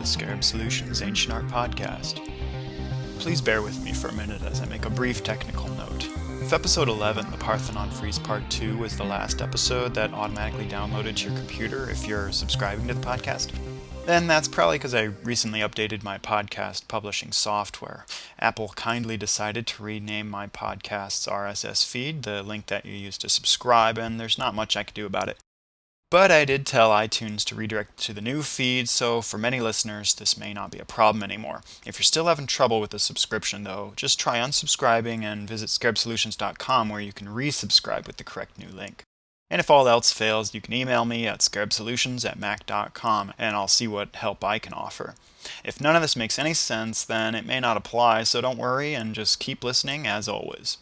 Scarab Solutions Ancient Art Podcast. Please bear with me for a minute as I make a brief technical note. If episode 11, the Parthenon Frieze Part 2, was the last episode that automatically downloaded to your computer if you're subscribing to the podcast, then that's probably because I recently updated my podcast publishing software. Apple kindly decided to rename my podcast's RSS feed, the link that you use to subscribe, and there's not much I can do about it. But I did tell iTunes to redirect to the new feed, so for many listeners, this may not be a problem anymore. If you're still having trouble with the subscription, though, just try unsubscribing and visit scarabsolutions.com where you can resubscribe with the correct new link. And if all else fails, you can email me at scarabsolutions@mac.com and I'll see what help I can offer. If none of this makes any sense, then it may not apply, so don't worry and just keep listening as always.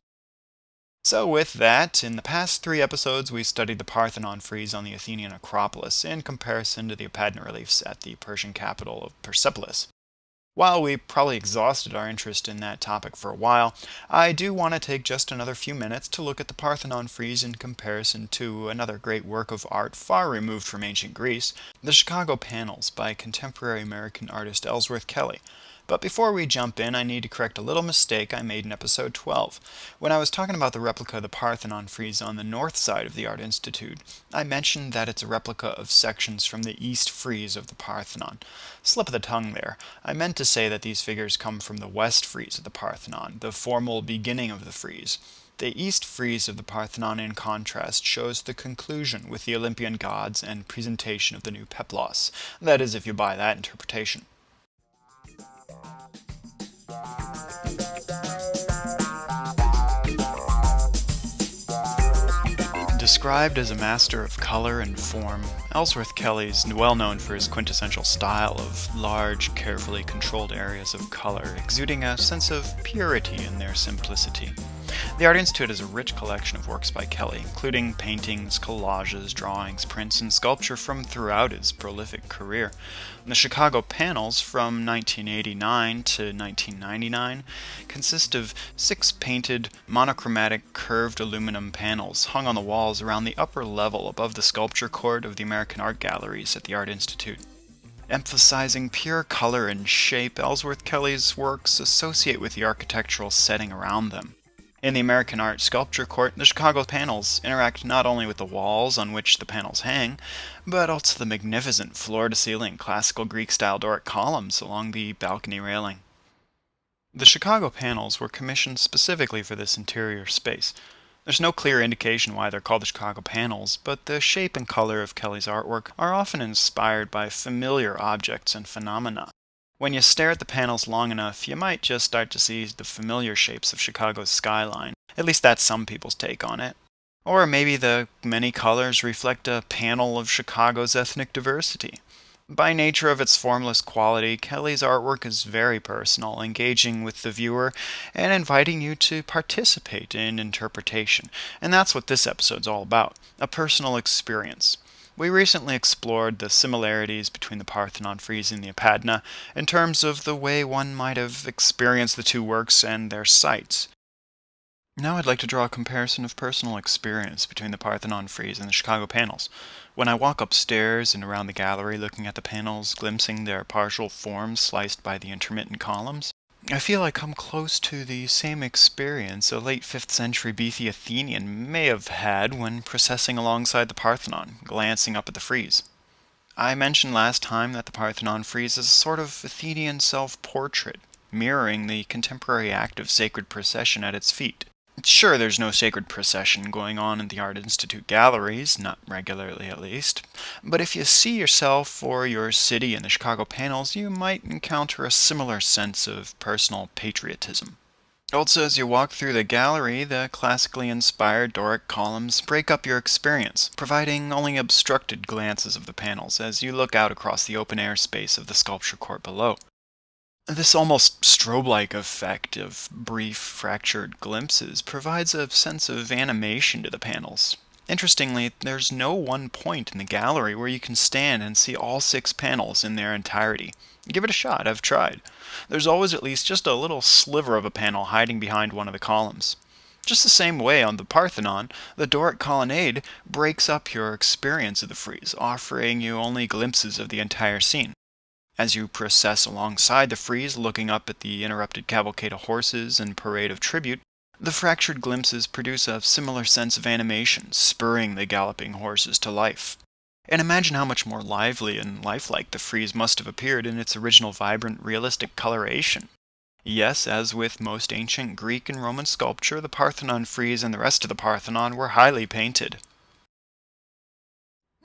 So with that, in the past 3 episodes we studied the Parthenon Frieze on the Athenian Acropolis in comparison to the Parthenon reliefs at the Persian capital of Persepolis. While we probably exhausted our interest in that topic for a while, I do want to take just another few minutes to look at the Parthenon Frieze in comparison to another great work of art far removed from ancient Greece, the Chicago Panels by contemporary American artist Ellsworth Kelly. But before we jump in, I need to correct a little mistake I made in episode 12. When I was talking about the replica of the Parthenon Frieze on the north side of the Art Institute, I mentioned that it's a replica of sections from the east frieze of the Parthenon. Slip of the tongue there. I meant to say that these figures come from the west frieze of the Parthenon, the formal beginning of the frieze. The east frieze of the Parthenon, in contrast, shows the conclusion with the Olympian gods and presentation of the new peplos. That is, if you buy that interpretation. Described as a master of color and form, Ellsworth Kelly is well known for his quintessential style of large, carefully controlled areas of color, exuding a sense of purity in their simplicity. The Art Institute is a rich collection of works by Kelly, including paintings, collages, drawings, prints, and sculpture from throughout his prolific career. The Chicago Panels from 1989 to 1999 consist of 6 painted, monochromatic, curved aluminum panels hung on the walls around the upper level above the sculpture court of the American Art Galleries at the Art Institute. Emphasizing pure color and shape, Ellsworth Kelly's works associate with the architectural setting around them. In the American Art Sculpture Court, the Chicago Panels interact not only with the walls on which the panels hang, but also the magnificent floor-to-ceiling classical Greek-style Doric columns along the balcony railing. The Chicago Panels were commissioned specifically for this interior space. There's no clear indication why they're called the Chicago Panels, but the shape and color of Kelly's artwork are often inspired by familiar objects and phenomena. When you stare at the panels long enough, you might just start to see the familiar shapes of Chicago's skyline. At least that's some people's take on it. Or maybe the many colors reflect a panel of Chicago's ethnic diversity. By nature of its formless quality, Kelly's artwork is very personal, engaging with the viewer and inviting you to participate in interpretation. And that's what this episode's all about, a personal experience. We recently explored the similarities between the Parthenon Frieze and the Parthenon in terms of the way one might have experienced the two works and their sites. Now I'd like to draw a comparison of personal experience between the Parthenon Frieze and the Chicago Panels. When I walk upstairs and around the gallery looking at the panels, glimpsing their partial forms sliced by the intermittent columns, I feel I come close to the same experience a late 5th century BC Athenian may have had when processing alongside the Parthenon, glancing up at the frieze. I mentioned last time that the Parthenon Frieze is a sort of Athenian self-portrait, mirroring the contemporary act of sacred procession at its feet. Sure, there's no sacred procession going on in the Art Institute galleries, not regularly at least, but if you see yourself or your city in the Chicago Panels, you might encounter a similar sense of personal patriotism. Also, as you walk through the gallery, the classically inspired Doric columns break up your experience, providing only obstructed glances of the panels as you look out across the open-air space of the sculpture court below. This almost strobe-like effect of brief, fractured glimpses provides a sense of animation to the panels. Interestingly, there's no one point in the gallery where you can stand and see all 6 panels in their entirety. Give it a shot, I've tried. There's always at least just a little sliver of a panel hiding behind one of the columns. Just the same way on the Parthenon, the Doric colonnade breaks up your experience of the frieze, offering you only glimpses of the entire scene. As you process alongside the frieze, looking up at the interrupted cavalcade of horses and parade of tribute, the fractured glimpses produce a similar sense of animation, spurring the galloping horses to life. And imagine how much more lively and lifelike the frieze must have appeared in its original vibrant, realistic coloration. Yes, as with most ancient Greek and Roman sculpture, the Parthenon frieze and the rest of the Parthenon were highly painted.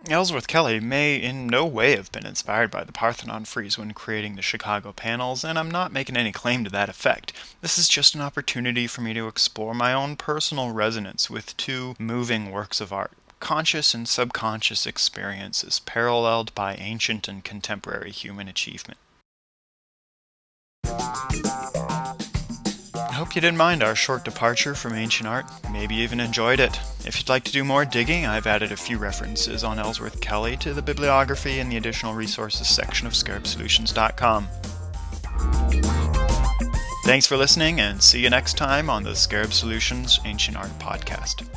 Ellsworth Kelly may in no way have been inspired by the Parthenon frieze when creating the Chicago panels, and I'm not making any claim to that effect. This is just an opportunity for me to explore my own personal resonance with two moving works of art, conscious and subconscious experiences paralleled by ancient and contemporary human achievement. I hope you didn't mind our short departure from ancient art, maybe even enjoyed it. If you'd like to do more digging, I've added a few references on Ellsworth Kelly to the bibliography in the additional resources section of scarabsolutions.com. Thanks for listening, and see you next time on the Scarab Solutions Ancient Art Podcast.